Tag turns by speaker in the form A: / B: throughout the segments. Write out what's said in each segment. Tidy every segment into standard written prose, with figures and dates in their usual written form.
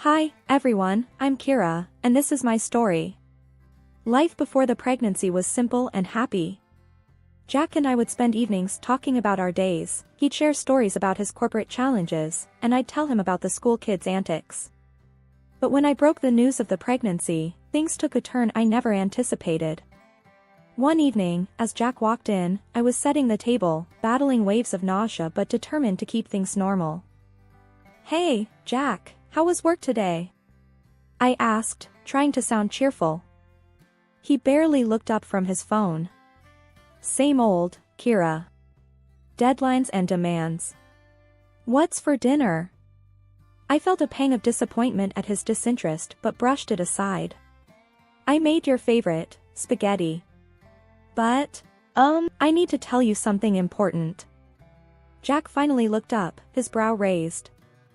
A: Hi, everyone, I'm Kira, and this is my story. Life before the pregnancy was simple and happy. Jack and I would spend evenings talking about our days. He'd share stories about his corporate challenges, and I'd tell him about the school kids' antics. But when I broke the news of the pregnancy, things took a turn I never anticipated. One evening, as Jack walked in, I was setting the table, battling waves of nausea but determined to keep things normal. "Hey, Jack, how was work today?" I asked, trying to sound cheerful. He barely looked up from his phone. "Same old, Kira. Deadlines and demands. What's for dinner?" I felt a pang of disappointment at his disinterest but brushed it aside. "I made your favorite, spaghetti. But, I need to tell you something important." Jack finally looked up, his brow raised.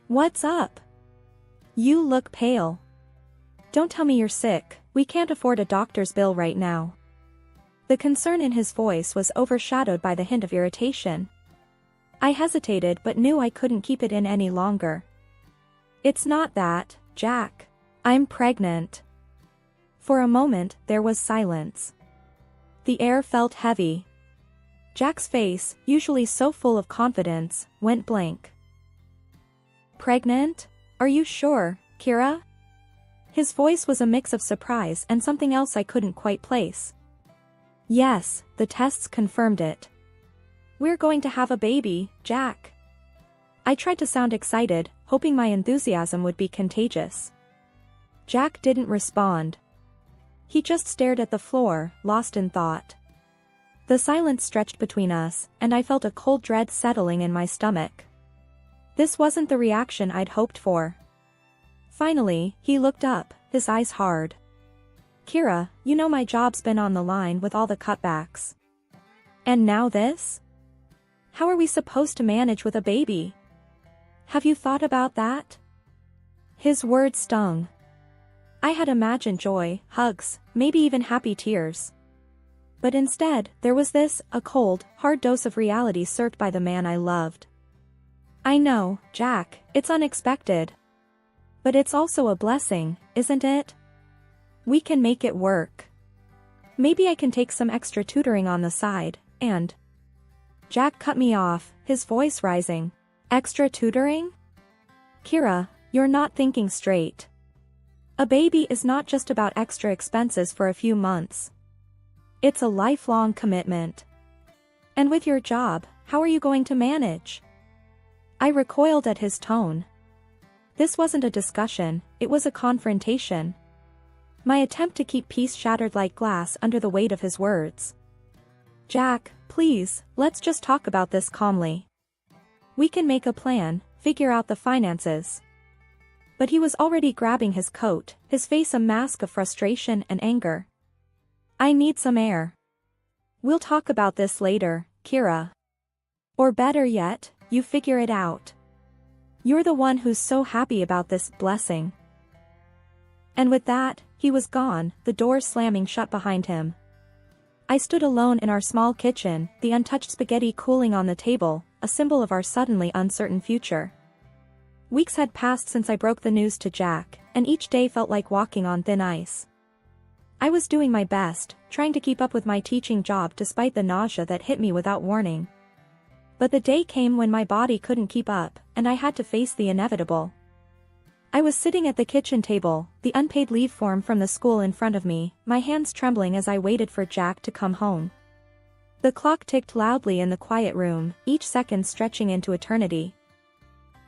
A: "What's up? You look pale. Don't tell me you're sick, we can't afford a doctor's bill right now." The concern in his voice was overshadowed by the hint of irritation. I hesitated but knew I couldn't keep it in any longer. "It's not that, Jack. I'm pregnant." For a moment, there was silence. The air felt heavy. Jack's face, usually so full of confidence, went blank. "Pregnant? Are you sure, Kira?" His voice was a mix of surprise and something else I couldn't quite place. "Yes, the tests confirmed it. We're going to have a baby, Jack." I tried to sound excited, hoping my enthusiasm would be contagious. Jack didn't respond. He just stared at the floor, lost in thought. The silence stretched between us, and I felt a cold dread settling in my stomach. This wasn't the reaction I'd hoped for. Finally, he looked up, his eyes hard. "Kira, you know my job's been on the line with all the cutbacks. And now this? How are we supposed to manage with a baby? Have you thought about that?" His words stung. I had imagined joy, hugs, maybe even happy tears. But instead, there was this, a cold, hard dose of reality served by the man I loved. "I know, Jack, it's unexpected. But it's also a blessing, isn't it? We can make it work. Maybe I can take some extra tutoring on the side, and..." Jack cut me off, his voice rising. "Extra tutoring? Kira, you're not thinking straight. A baby is not just about extra expenses for a few months. It's a lifelong commitment. And with your job, how are you going to manage?" I recoiled at his tone. This wasn't a discussion, it was a confrontation. My attempt to keep peace shattered like glass under the weight of his words. "Jack, please, let's just talk about this calmly. We can make a plan, figure out the finances." But he was already grabbing his coat, his face a mask of frustration and anger. "I need some air. We'll talk about this later, Kira. Or better yet, you figure it out. You're the one who's so happy about this blessing." And with that, he was gone, the door slamming shut behind him. I stood alone in our small kitchen, the untouched spaghetti cooling on the table, a symbol of our suddenly uncertain future. Weeks had passed since I broke the news to Jack, and each day felt like walking on thin ice. I was doing my best, trying to keep up with my teaching job despite the nausea that hit me without warning. But the day came when my body couldn't keep up, and I had to face the inevitable. I was sitting at the kitchen table, the unpaid leave form from the school in front of me, my hands trembling as I waited for Jack to come home. The clock ticked loudly in the quiet room, each second stretching into eternity.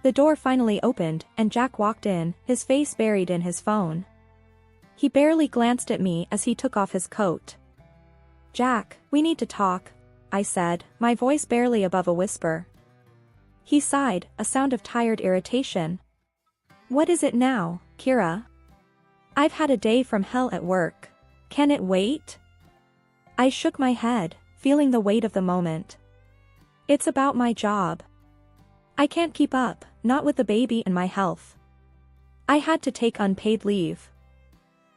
A: The door finally opened, and Jack walked in, his face buried in his phone. He barely glanced at me as he took off his coat. "Jack, we need to talk," I said, my voice barely above a whisper. He sighed, a sound of tired irritation. "What is it now, Kira? I've had a day from hell at work. Can it wait?" I shook my head, feeling the weight of the moment. "It's about my job. I can't keep up, not with the baby and my health. I had to take unpaid leave."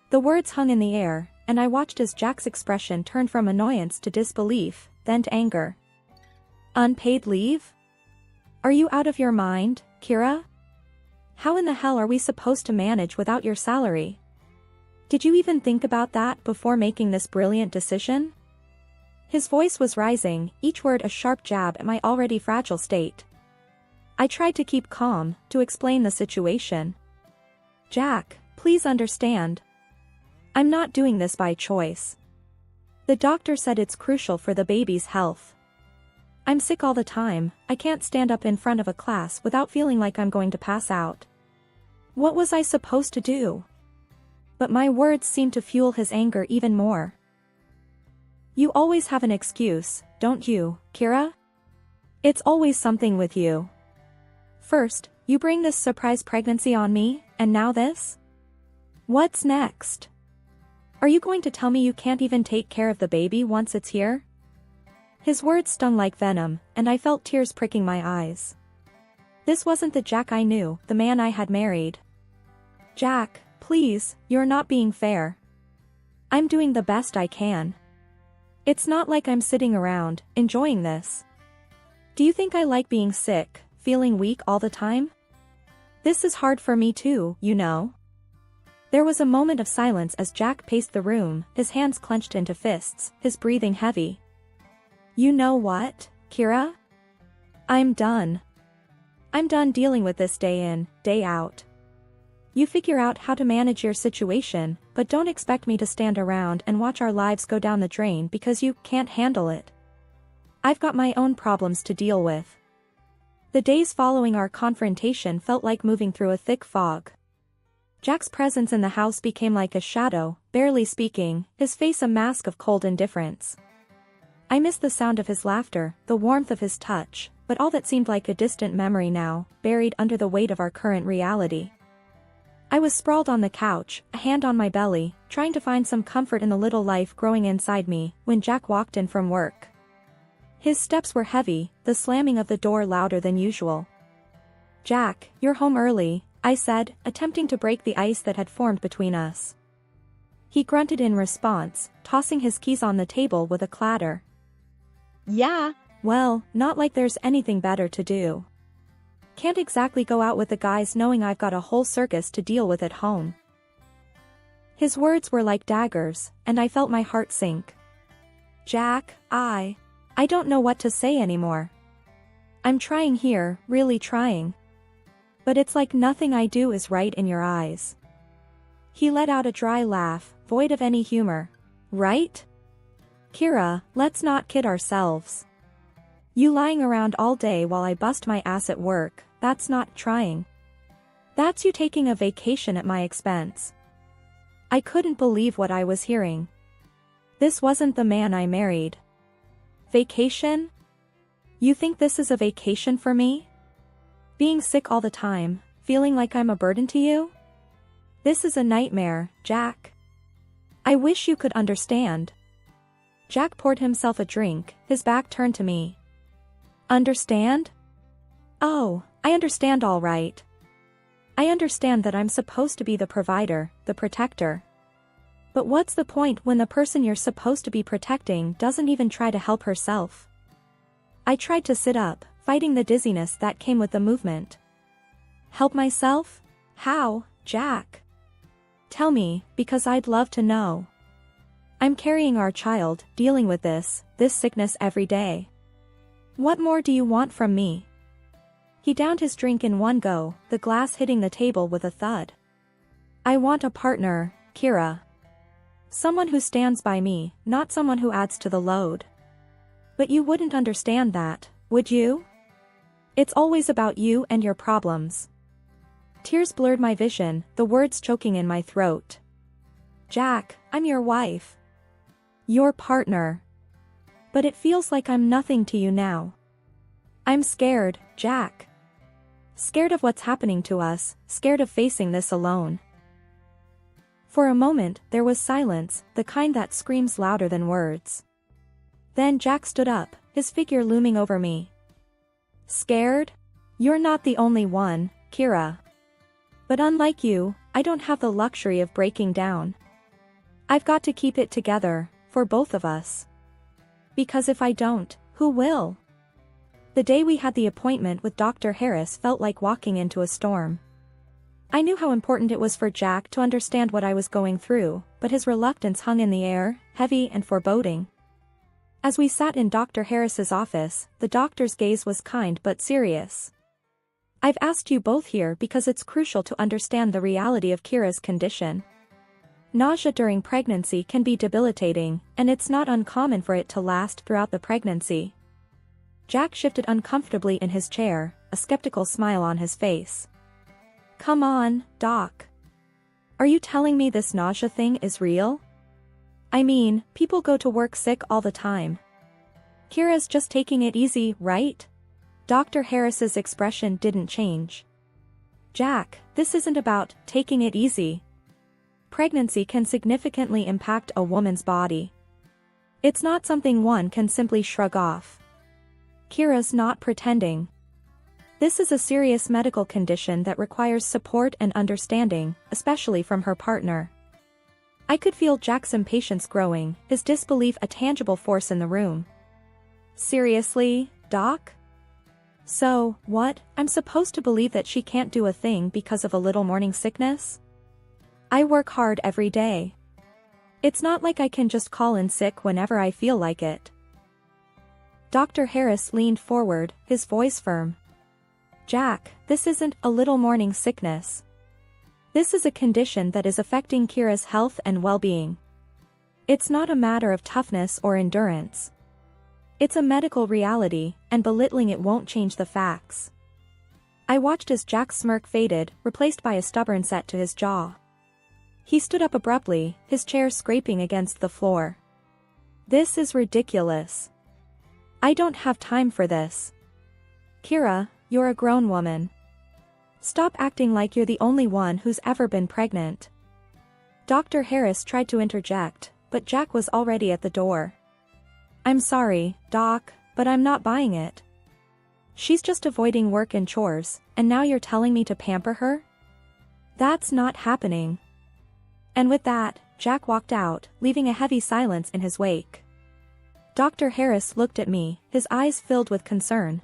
A: The words hung in the air, and I watched as Jack's expression turned from annoyance to disbelief, then to anger. "Unpaid leave? Are you out of your mind, Kira? How in the hell are we supposed to manage without your salary? Did you even think about that before making this brilliant decision? His voice was rising, each word a sharp jab at my already fragile state. I tried to keep calm, to explain the situation. Jack, please understand. I'm not doing this by choice. The doctor said it's crucial for the baby's health. I'm sick all the time, I can't stand up in front of a class without feeling like I'm going to pass out. What was I supposed to do? But my words seemed to fuel his anger even more. You always have an excuse, don't you, Kira? It's always something with you. First, you bring this surprise pregnancy on me, and now this? What's next? Are you going to tell me you can't even take care of the baby once it's here? His words stung like venom, and I felt tears pricking my eyes. This wasn't the Jack I knew, the man I had married. Jack, please, you're not being fair. I'm doing the best I can. It's not like I'm sitting around, enjoying this. Do you think I like being sick, feeling weak all the time? This is hard for me too, you know. There was a moment of silence as Jack paced the room, his hands clenched into fists, his breathing heavy. You know what, Kira? I'm done. I'm done dealing with this day in, day out. You figure out how to manage your situation, but don't expect me to stand around and watch our lives go down the drain because you can't handle it. I've got my own problems to deal with. The days following our confrontation felt like moving through a thick fog. Jack's presence in the house became like a shadow, barely speaking, his face a mask of cold indifference. I missed the sound of his laughter, the warmth of his touch, but all that seemed like a distant memory now, buried under the weight of our current reality. I was sprawled on the couch, a hand on my belly, trying to find some comfort in the little life growing inside me, when Jack walked in from work. His steps were heavy, the slamming of the door louder than usual. Jack, you're home early, I said, attempting to break the ice that had formed between us. He grunted in response, tossing his keys on the table with a clatter. Yeah, well, not like there's anything better to do. Can't exactly go out with the guys knowing I've got a whole circus to deal with at home. His words were like daggers, and I felt my heart sink. Jack, I don't know what to say anymore. I'm trying here, really trying. But it's like nothing I do is right in your eyes. He let out a dry laugh, void of any humor. Right? Kira, let's not kid ourselves. You lying around all day while I bust my ass at work, that's not trying. That's you taking a vacation at my expense. I couldn't believe what I was hearing. This wasn't the man I married. Vacation? You think this is a vacation for me? Being sick all the time, feeling like I'm a burden to you? This is a nightmare, Jack. I wish you could understand. Jack poured himself a drink, his back turned to me. Understand? Oh, I understand all right. I understand that I'm supposed to be the provider, the protector. But what's the point when the person you're supposed to be protecting doesn't even try to help herself? I tried to sit up, fighting the dizziness that came with the movement. Help myself? How, Jack? Tell me, because I'd love to know. I'm carrying our child, dealing with this sickness every day. What more do you want from me? He downed his drink in one go, the glass hitting the table with a thud. I want a partner, Kira. Someone who stands by me, not someone who adds to the load. But you wouldn't understand that, would you? It's always about you and your problems. Tears blurred my vision, the words choking in my throat. Jack, I'm your wife. Your partner. But it feels like I'm nothing to you now. I'm scared, Jack. Scared of what's happening to us, scared of facing this alone. For a moment, there was silence, the kind that screams louder than words. Then Jack stood up, his figure looming over me. Scared? You're not the only one, Kira. But unlike you, I don't have the luxury of breaking down. I've got to keep it together, for both of us. Because if I don't, who will? The day we had the appointment with Dr. Harris felt like walking into a storm. I knew how important it was for Jack to understand what I was going through, but his reluctance hung in the air, heavy and foreboding. As we sat in Dr. Harris's office, the doctor's gaze was kind but serious. I've asked you both here because it's crucial to understand the reality of Kira's condition. Nausea during pregnancy can be debilitating, and it's not uncommon for it to last throughout the pregnancy. Jack shifted uncomfortably in his chair, a skeptical smile on his face. Come on, Doc. Are you telling me this nausea thing is real? I mean, people go to work sick all the time. Kira's just taking it easy, right? Dr. Harris's expression didn't change. Jack, this isn't about taking it easy. Pregnancy can significantly impact a woman's body. It's not something one can simply shrug off. Kira's not pretending. This is a serious medical condition that requires support and understanding, especially from her partner. I could feel Jack's impatience growing, his disbelief a tangible force in the room. Seriously, Doc? So, what, I'm supposed to believe that she can't do a thing because of a little morning sickness? I work hard every day. It's not like I can just call in sick whenever I feel like it. Dr. Harris leaned forward, his voice firm. Jack, this isn't a little morning sickness. This is a condition that is affecting Kira's health and well-being. It's not a matter of toughness or endurance. It's a medical reality, and belittling it won't change the facts. I watched as Jack's smirk faded, replaced by a stubborn set to his jaw. He stood up abruptly, his chair scraping against the floor. This is ridiculous. I don't have time for this. Kira, you're a grown woman. Stop acting like you're the only one who's ever been pregnant. Dr. Harris tried to interject, but Jack was already at the door. I'm sorry, Doc, but I'm not buying it. She's just avoiding work and chores, and now you're telling me to pamper her? That's not happening. And with that, Jack walked out, leaving a heavy silence in his wake. Dr. Harris looked at me, his eyes filled with concern.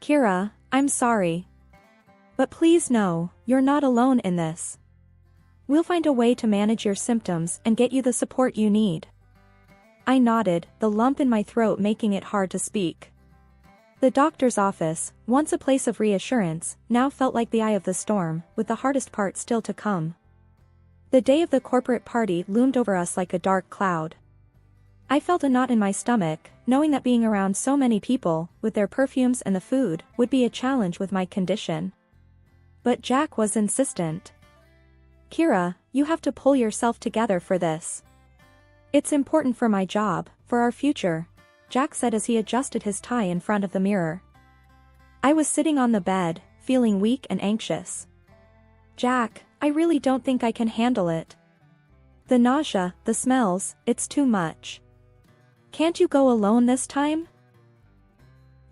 A: Kira, I'm sorry. But please know, you're not alone in this. We'll find a way to manage your symptoms and get you the support you need. I nodded, the lump in my throat making it hard to speak. The doctor's office, once a place of reassurance, now felt like the eye of the storm, with the hardest part still to come. The day of the corporate party loomed over us like a dark cloud. I felt a knot in my stomach, knowing that being around so many people, with their perfumes and the food, would be a challenge with my condition. But Jack was insistent. Kira, you have to pull yourself together for this. It's important for my job, for our future, Jack said as he adjusted his tie in front of the mirror. I was sitting on the bed, feeling weak and anxious. Jack, I really don't think I can handle it. The nausea, the smells, it's too much. Can't you go alone this time?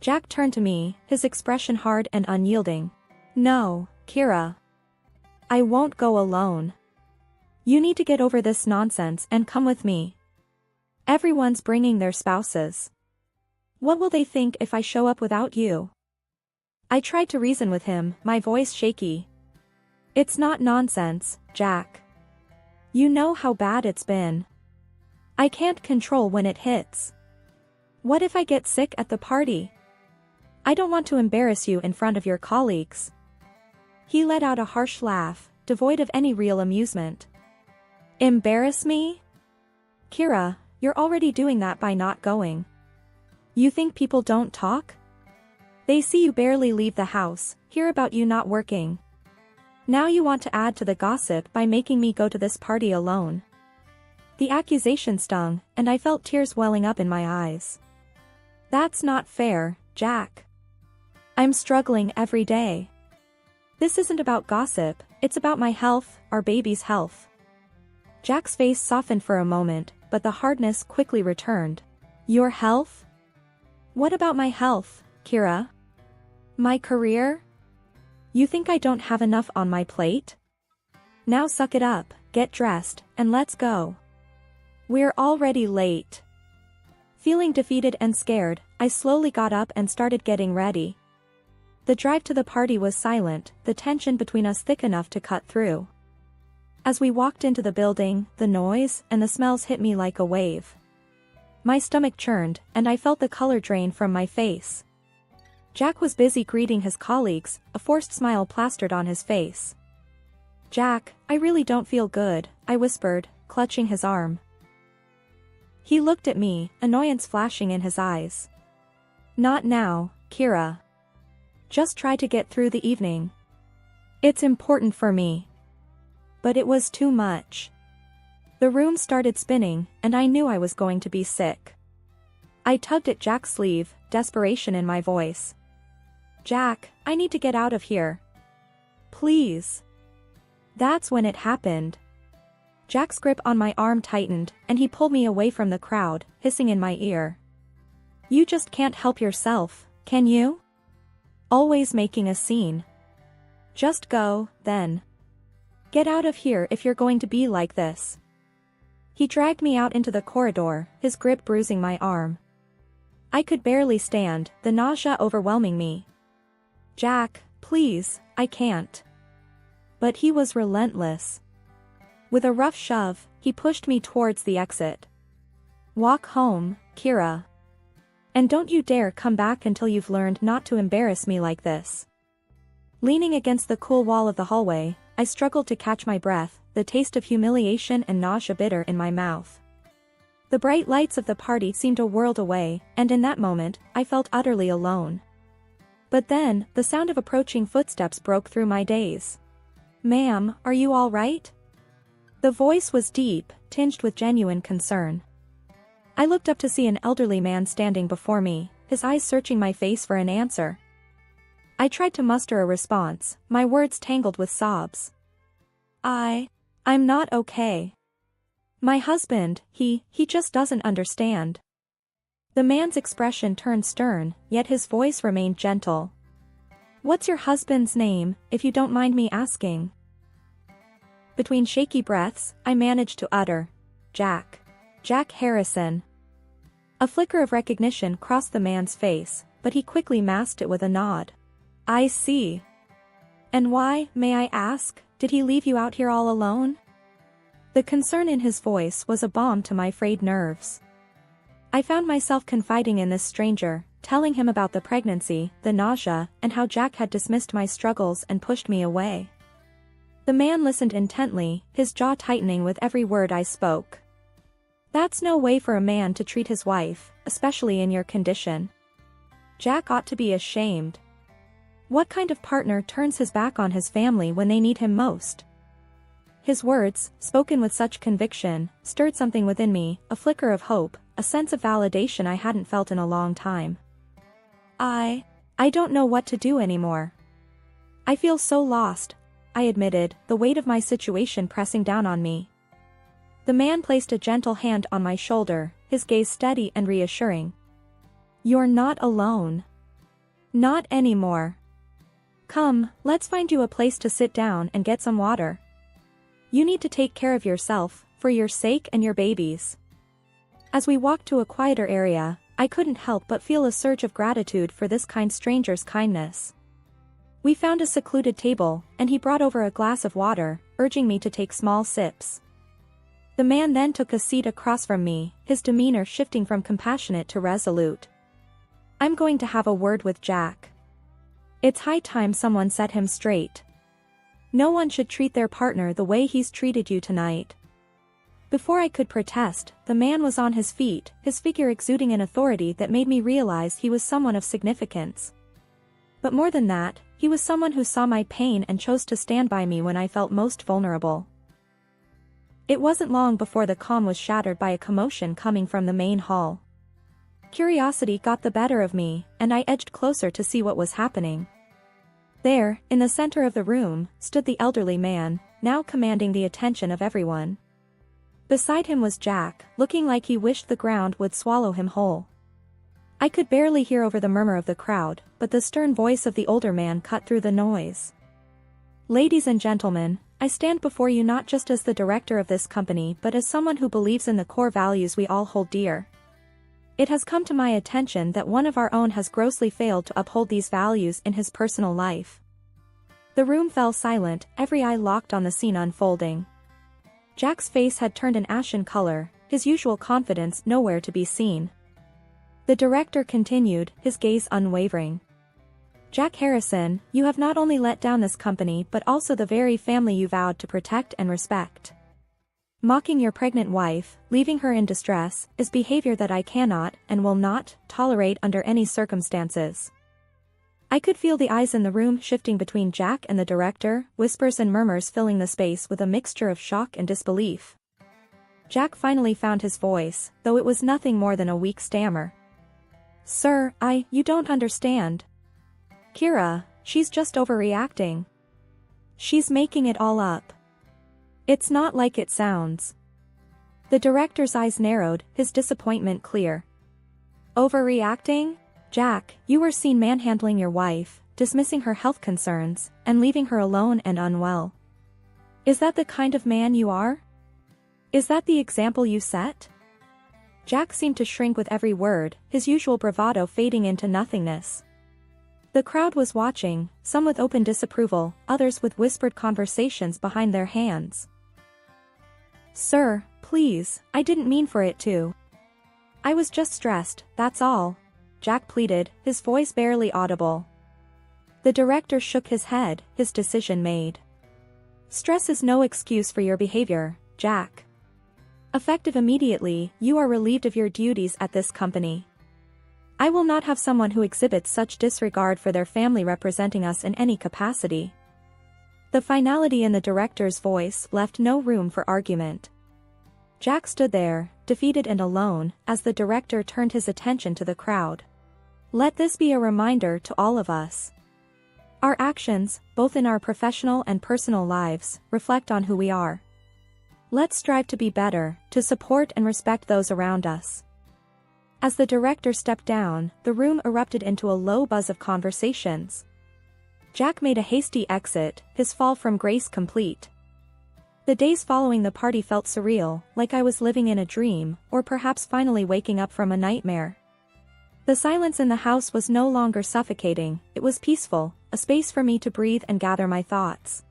A: Jack turned to me, his expression hard and unyielding. No, Kira. I won't go alone. You need to get over this nonsense and come with me. Everyone's bringing their spouses. What will they think if I show up without you? I tried to reason with him, my voice shaky. It's not nonsense, Jack. You know how bad it's been. I can't control when it hits. What if I get sick at the party? I don't want to embarrass you in front of your colleagues. He let out a harsh laugh, devoid of any real amusement. Embarrass me? Kira, you're already doing that by not going. You think people don't talk? They see you barely leave the house, hear about you not working. Now you want to add to the gossip by making me go to this party alone. The accusation stung, and I felt tears welling up in my eyes. That's not fair, Jack. I'm struggling every day. This isn't about gossip, it's about my health, our baby's health. Jack's face softened for a moment, but the hardness quickly returned. Your health? What about my health, Kira? My career? You think I don't have enough on my plate? Now suck it up, get dressed, and let's go. We're already late. Feeling defeated and scared, I slowly got up and started getting ready. The drive to the party was silent, the tension between us thick enough to cut through. As we walked into the building, the noise and the smells hit me like a wave. My stomach churned, and I felt the color drain from my face. Jack was busy greeting his colleagues, a forced smile plastered on his face. "Jack, I really don't feel good," I whispered, clutching his arm. He looked at me, annoyance flashing in his eyes. "Not now, Kira. Just try to get through the evening. It's important for me." But it was too much. The room started spinning, and I knew I was going to be sick. I tugged at Jack's sleeve, desperation in my voice. "Jack, I need to get out of here. Please." That's when it happened. Jack's grip on my arm tightened, and he pulled me away from the crowd, hissing in my ear. "You just can't help yourself, can you? Always making a scene. Just go, then. Get out of here if you're going to be like this." He dragged me out into the corridor, his grip bruising my arm. I could barely stand, the nausea overwhelming me. "Jack, please, I can't." But he was relentless. With a rough shove, he pushed me towards the exit. "Walk home, Kira. And don't you dare come back until you've learned not to embarrass me like this." Leaning against the cool wall of the hallway, I struggled to catch my breath, the taste of humiliation and nausea bitter in my mouth. The bright lights of the party seemed a world away, and in that moment, I felt utterly alone. But then, the sound of approaching footsteps broke through my daze. "Ma'am, are you all right?" The voice was deep, tinged with genuine concern. I looked up to see an elderly man standing before me, his eyes searching my face for an answer. I tried to muster a response, my words tangled with sobs. I'm not okay. My husband, he just doesn't understand." The man's expression turned stern, yet his voice remained gentle. "What's your husband's name, if you don't mind me asking?" Between shaky breaths, I managed to utter, Jack Harrison." A flicker of recognition crossed the man's face, but he quickly masked it with a nod. "I see. And why, may I ask, did he leave you out here all alone?" The concern in his voice was a balm to my frayed nerves. I found myself confiding in this stranger, telling him about the pregnancy, the nausea, and how Jack had dismissed my struggles and pushed me away. The man listened intently, his jaw tightening with every word I spoke. "That's no way for a man to treat his wife, especially in your condition. Jack ought to be ashamed. What kind of partner turns his back on his family when they need him most?" His words, spoken with such conviction, stirred something within me, a flicker of hope, a sense of validation I hadn't felt in a long time. I don't know what to do anymore. I feel so lost," I admitted, the weight of my situation pressing down on me. The man placed a gentle hand on my shoulder, his gaze steady and reassuring. "You're not alone. Not anymore. Come, let's find you a place to sit down and get some water. You need to take care of yourself, for your sake and your baby's." As we walked to a quieter area, I couldn't help but feel a surge of gratitude for this kind stranger's kindness. We found a secluded table, and he brought over a glass of water, urging me to take small sips. The man then took a seat across from me, his demeanor shifting from compassionate to resolute. "I'm going to have a word with Jack. It's high time someone set him straight. No one should treat their partner the way he's treated you tonight." Before I could protest, the man was on his feet, his figure exuding an authority that made me realize he was someone of significance. But more than that, he was someone who saw my pain and chose to stand by me when I felt most vulnerable. It wasn't long before the calm was shattered by a commotion coming from the main hall. Curiosity got the better of me, and I edged closer to see what was happening. There, in the center of the room, stood the elderly man, now commanding the attention of everyone. Beside him was Jack, looking like he wished the ground would swallow him whole. I could barely hear over the murmur of the crowd, but the stern voice of the older man cut through the noise. "Ladies and gentlemen, I stand before you not just as the director of this company but as someone who believes in the core values we all hold dear. It has come to my attention that one of our own has grossly failed to uphold these values in his personal life. The room fell silent, every eye locked on the scene unfolding. Jack's face had turned an ashen color, his usual confidence nowhere to be seen. The director continued, his gaze unwavering. Jack Harrison, you have not only let down this company but also the very family you vowed to protect and respect. Mocking your pregnant wife, leaving her in distress, is behavior that I cannot, and will not, tolerate under any circumstances. I could feel the eyes in the room shifting between Jack and the director, whispers and murmurs filling the space with a mixture of shock and disbelief. Jack finally found his voice, though it was nothing more than a weak stammer. Sir, you don't understand. Kira, she's just overreacting. She's making it all up. It's not like it sounds. The director's eyes narrowed, his disappointment clear. Overreacting? Jack, you were seen manhandling your wife, dismissing her health concerns, and leaving her alone and unwell. Is that the kind of man you are? Is that the example you set? Jack seemed to shrink with every word, his usual bravado fading into nothingness. The crowd was watching, some with open disapproval, others with whispered conversations behind their hands. Sir, please, I didn't mean for it to. I was just stressed, that's all. Jack pleaded, his voice barely audible. The director shook his head, his decision made. Stress is no excuse for your behavior, Jack. Effective immediately, you are relieved of your duties at this company. I will not have someone who exhibits such disregard for their family representing us in any capacity. The finality in the director's voice left no room for argument. Jack stood there, defeated and alone, as the director turned his attention to the crowd. Let this be a reminder to all of us. Our actions, both in our professional and personal lives, reflect on who we are. Let's strive to be better, to support and respect those around us. As the director stepped down, the room erupted into a low buzz of conversations. Jack made a hasty exit, his fall from grace complete. The days following the party felt surreal, like I was living in a dream, or perhaps finally waking up from a nightmare. The silence in the house was no longer suffocating, it was peaceful, a space for me to breathe and gather my thoughts.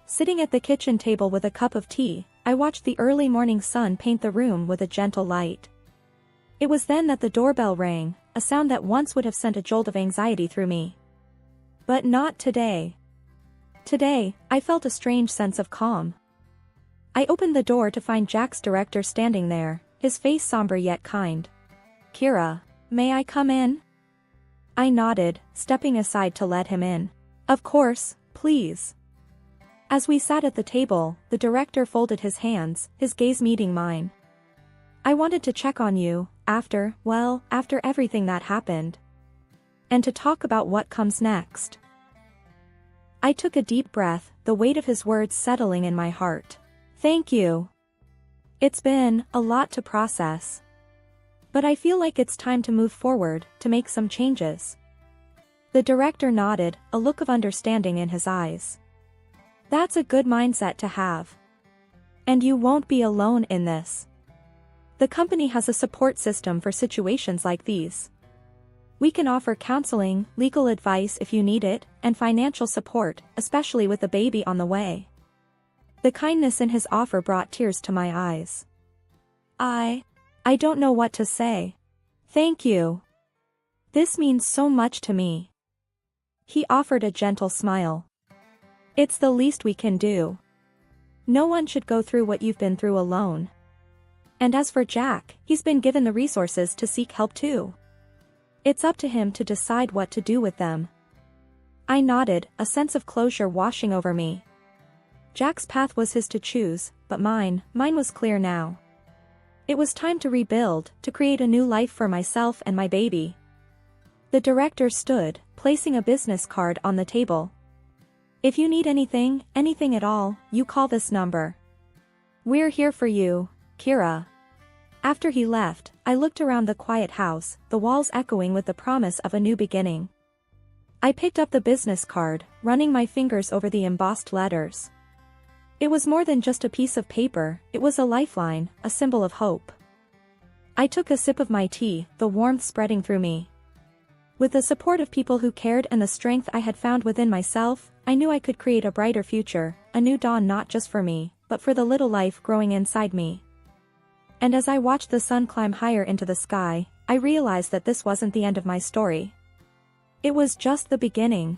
A: Sitting at the kitchen table with a cup of tea, I watched the early morning sun paint the room with a gentle light. It was then that the doorbell rang, a sound that once would have sent a jolt of anxiety through me. But not today. Today, I felt a strange sense of calm. I opened the door to find Jack's director standing there, his face somber yet kind. Kira, may I come in? I nodded, stepping aside to let him in. Of course, please. As we sat at the table, the director folded his hands, his gaze meeting mine. I wanted to check on you, after everything that happened. And to talk about what comes next. I took a deep breath, the weight of his words settling in my heart. Thank you. It's been a lot to process. But I feel like it's time to move forward, to make some changes. The director nodded, a look of understanding in his eyes. That's a good mindset to have. And you won't be alone in this. The company has a support system for situations like these. We can offer counseling, legal advice if you need it, and financial support, especially with a baby on the way. The kindness in his offer brought tears to my eyes. I don't know what to say. Thank you. This means so much to me. He offered a gentle smile. It's the least we can do. No one should go through what you've been through alone. And as for Jack, he's been given the resources to seek help too. It's up to him to decide what to do with them. I nodded, a sense of closure washing over me. Jack's path was his to choose, but mine was clear now. It was time to rebuild, to create a new life for myself and my baby. The director stood, placing a business card on the table. If you need anything at all, you call this number. We're here for you, Kira. After he left, I looked around the quiet house, the walls echoing with the promise of a new beginning. I picked up the business card, running my fingers over the embossed letters. It was more than just a piece of paper, it was a lifeline, a symbol of hope. I took a sip of my tea, the warmth spreading through me. With the support of people who cared and the strength I had found within myself, I knew I could create a brighter future, a new dawn not just for me, but for the little life growing inside me. And as I watched the sun climb higher into the sky, I realized that this wasn't the end of my story. It was just the beginning.